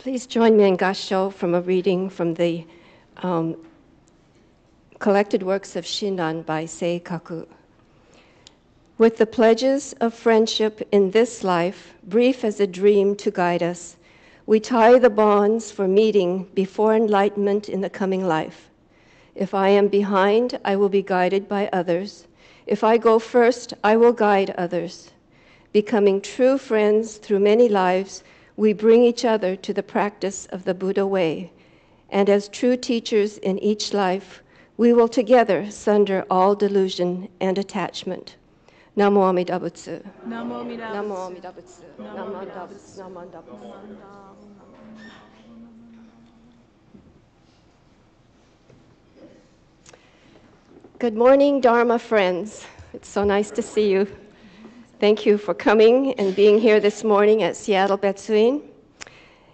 Please join me in Gassho from a reading from the collected works of Shinran by Seikaku. With the pledges of friendship in this life, brief as a dream to guide us, we tie the bonds for meeting before enlightenment in the coming life. If I am behind, I will be guided by others. If I go first, I will guide others. Becoming true friends through many lives, we bring each other to the practice of the Buddha way. And as true teachers in each life, we will together sunder all delusion and attachment. Namo Amida Butsu. Namo Amida Namo Butsu. Amida Butsu. Namo Amida Butsu. Namo Amida Butsu. Good morning, Dharma friends. It's so nice to see you. Thank you for coming and being here this morning at Seattle Betsuin.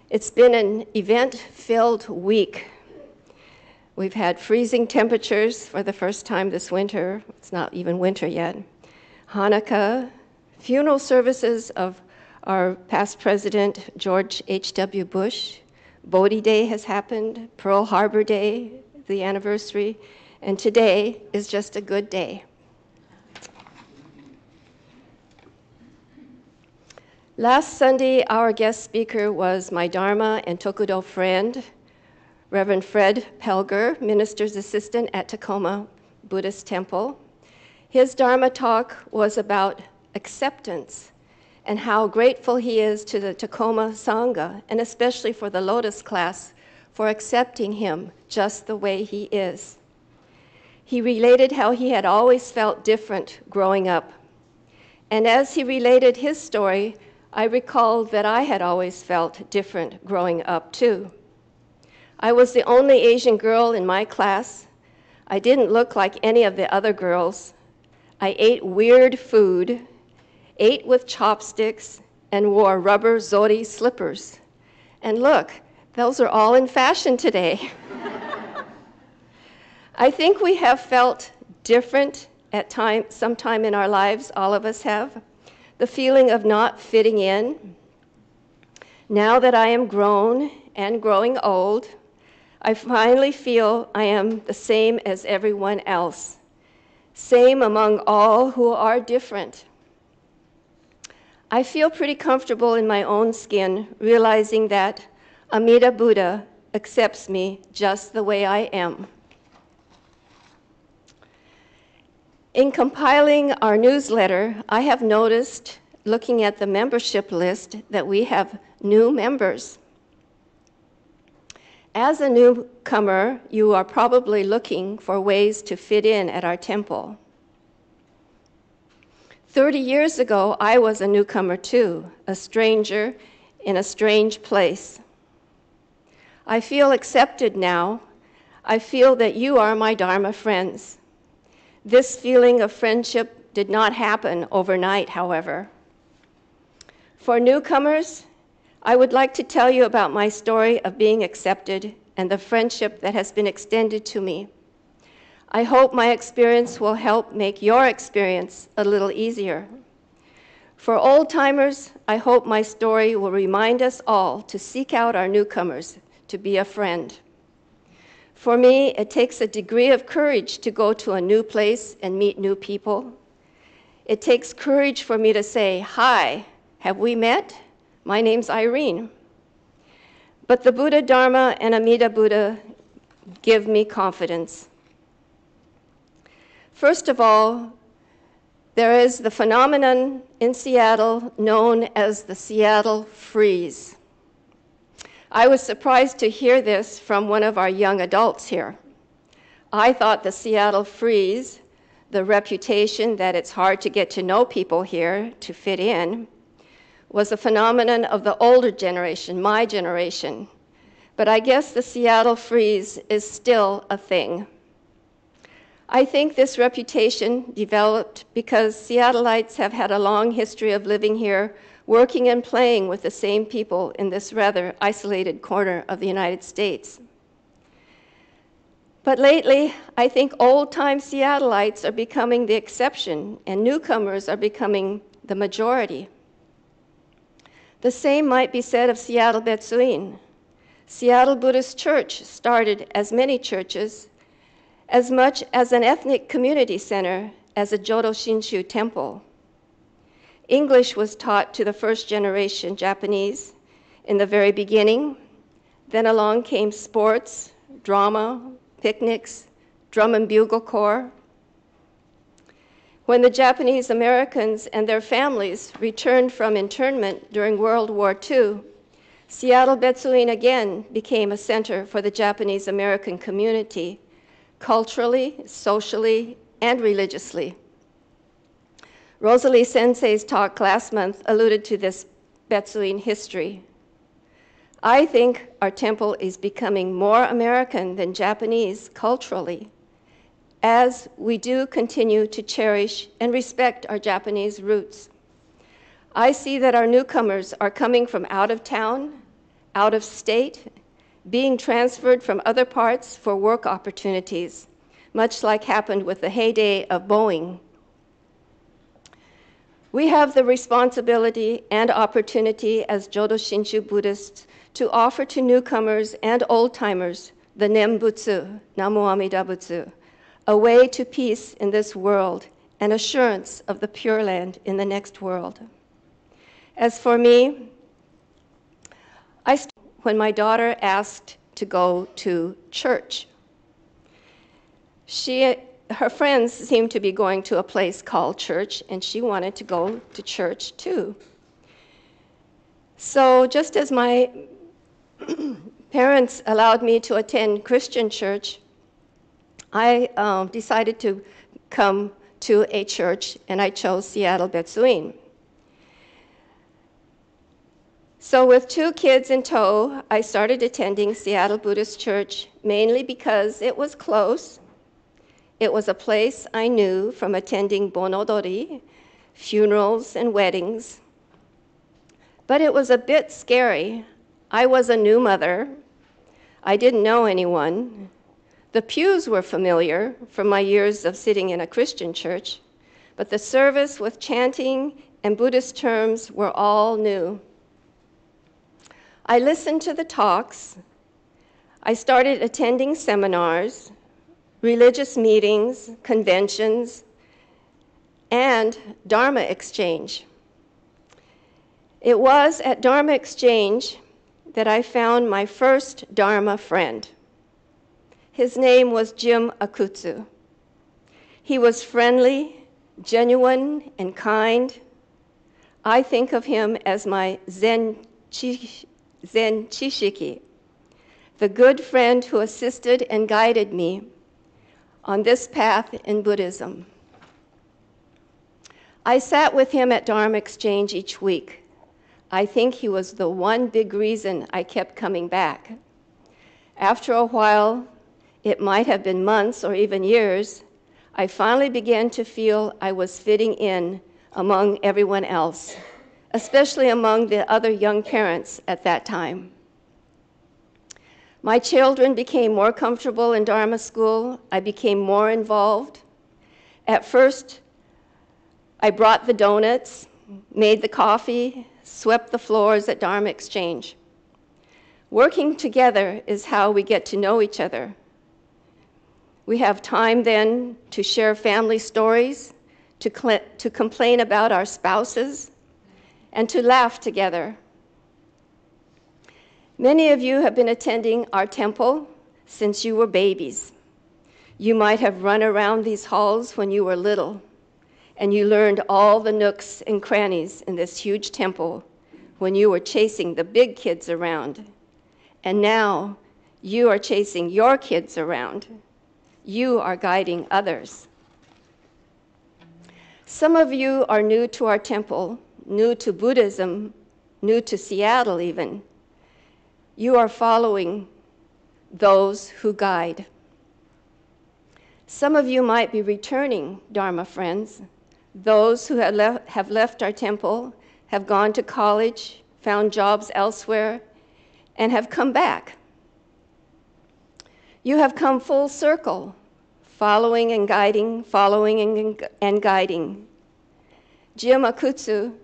It's been an event-filled week. We've had freezing temperatures for the first time this winter. It's not even winter yet. Hanukkah, funeral services of our past president, George H.W. Bush. Bodhi Day has happened, Pearl Harbor Day, the anniversary, and today is just a good day. Last Sunday, our guest speaker was my Dharma and Tokudo friend, Reverend Fred Pelger, minister's assistant at Tacoma Buddhist Temple. His Dharma talk was about acceptance and how grateful he is to the Tacoma Sangha, and especially for the Lotus class, for accepting him just the way he is. He related how he had always felt different growing up. And as he related his story, I recalled that I had always felt different growing up, too. I was the only Asian girl in my class. I didn't look like any of the other girls. I ate weird food, ate with chopsticks, and wore rubber zori slippers. And look, those are all in fashion today. I think we have felt different at some time in our lives, all of us have. The feeling of not fitting in. Now that I am grown and growing old, I finally feel I am the same as everyone else, same among all who are different. I feel pretty comfortable in my own skin, realizing that Amida Buddha accepts me just the way I am. In compiling our newsletter, I have noticed, looking at the membership list, that we have new members. As a newcomer, you are probably looking for ways to fit in at our temple. 30 years ago, I was a newcomer too, a stranger in a strange place. I feel accepted now. I feel that you are my Dharma friends. This feeling of friendship did not happen overnight, however. For newcomers, I would like to tell you about my story of being accepted and the friendship that has been extended to me. I hope my experience will help make your experience a little easier. For old-timers, I hope my story will remind us all to seek out our newcomers, to be a friend. For me, it takes a degree of courage to go to a new place and meet new people. It takes courage for me to say, "Hi, have we met? My name's Irene." But the Buddha Dharma and Amida Buddha give me confidence. First of all, there is the phenomenon in Seattle known as the Seattle freeze. I was surprised to hear this from one of our young adults here. I thought the Seattle freeze, the reputation that it's hard to get to know people here to fit in, was a phenomenon of the older generation, my generation. But I guess the Seattle freeze is still a thing. I think this reputation developed because Seattleites have had a long history of living here, working and playing with the same people in this rather isolated corner of the United States. But lately, I think old-time Seattleites are becoming the exception, and newcomers are becoming the majority. The same might be said of Seattle Betsuin. Seattle Buddhist Church started as many churches, as much as an ethnic community center as a Jodo Shinshu temple. English was taught to the first generation Japanese in the very beginning. Then along came sports, drama, picnics, drum and bugle corps. When the Japanese Americans and their families returned from internment during World War II, Seattle Betsuin again became a center for the Japanese American community, culturally, socially, and religiously. Rosalie Sensei's talk last month alluded to this Betsuin history. I think our temple is becoming more American than Japanese culturally, as we do continue to cherish and respect our Japanese roots. I see that our newcomers are coming from out of town, out of state, being transferred from other parts for work opportunities, much like happened with the heyday of Boeing. We have the responsibility and opportunity as Jodo Shinshu Buddhists to offer to newcomers and old-timers the Nembutsu, Namu Amida Butsu, a way to peace in this world and assurance of the Pure Land in the next world. As for me, when my daughter asked to go to church, her friends seemed to be going to a place called church, and she wanted to go to church too. So just as my parents allowed me to attend Christian church, I decided to come to a church, and I chose Seattle Betsuin. So with 2 kids in tow, I started attending Seattle Buddhist Church mainly because it was close. It was a place I knew from attending bonodori, funerals and weddings. But it was a bit scary. I was a new mother. I didn't know anyone. The pews were familiar from my years of sitting in a Christian church, but the service with chanting and Buddhist terms were all new. I listened to the talks. I started attending seminars, religious meetings, conventions, and Dharma exchange. It was at Dharma exchange that I found my first Dharma friend. His name was Jim Akutsu. He was friendly, genuine, and kind. I think of him as my Zen Chishiki, the good friend who assisted and guided me on this path in Buddhism. I sat with him at Dharma exchange each week. I think he was the one big reason I kept coming back. After a while, it might have been months or even years, I finally began to feel I was fitting in among everyone else, especially among the other young parents at that time. My children became more comfortable in Dharma school. I became more involved. At first, I brought the donuts, made the coffee, swept the floors at Dharma exchange. Working together is how we get to know each other. We have time then to share family stories, to complain about our spouses, and to laugh together. Many of you have been attending our temple since you were babies. You might have run around these halls when you were little, and you learned all the nooks and crannies in this huge temple when you were chasing the big kids around. And now you are chasing your kids around. You are guiding others. Some of you are new to our temple, new to Buddhism, new to Seattle even. You are following those who guide. Some of you might be returning Dharma friends. Those who have left our temple, have gone to college, found jobs elsewhere, and have come back. You have come full circle, following and guiding, following and guiding. Jim Akutsu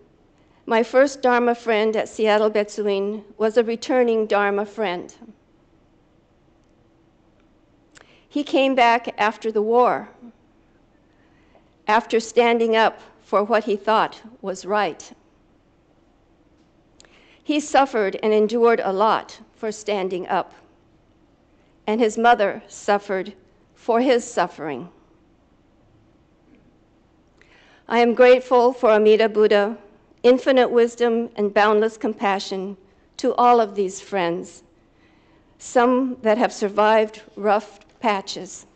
My first Dharma friend at Seattle Betsuin was a returning Dharma friend. He came back after the war, after standing up for what he thought was right. He suffered and endured a lot for standing up, and his mother suffered for his suffering. I am grateful for Amida Buddha, infinite wisdom and boundless compassion to all of these friends, some that have survived rough patches.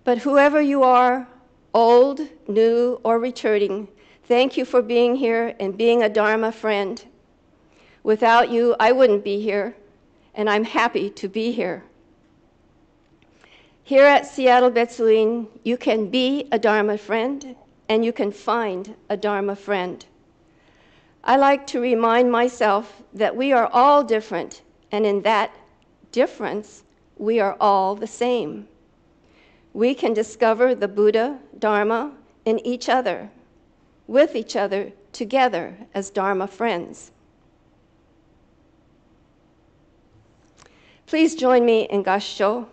But whoever you are, old, new, or returning, thank you for being here and being a Dharma friend. Without you, I wouldn't be here, and I'm happy to be here. Here at Seattle Betsuin, you can be a Dharma friend, and you can find a Dharma friend. I like to remind myself that we are all different, and in that difference, we are all the same. We can discover the Buddha, Dharma, in each other, with each other, together as Dharma friends. Please join me in Gassho.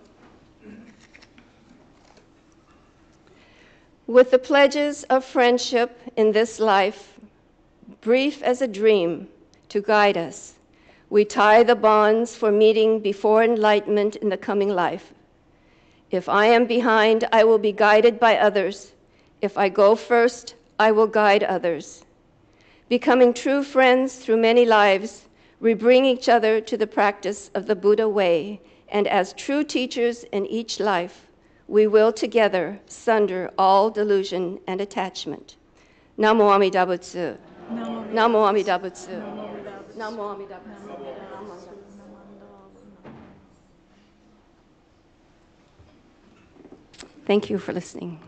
With the pledges of friendship in this life, brief as a dream to guide us, we tie the bonds for meeting before enlightenment in the coming life. If I am behind, I will be guided by others. If I go first, I will guide others. Becoming true friends through many lives, we bring each other to the practice of the Buddha way, and as true teachers in each life, we will together sunder all delusion and attachment. Namo Amida Butsu. Namo Amida Butsu. Namo Amida Butsu. Thank you for listening.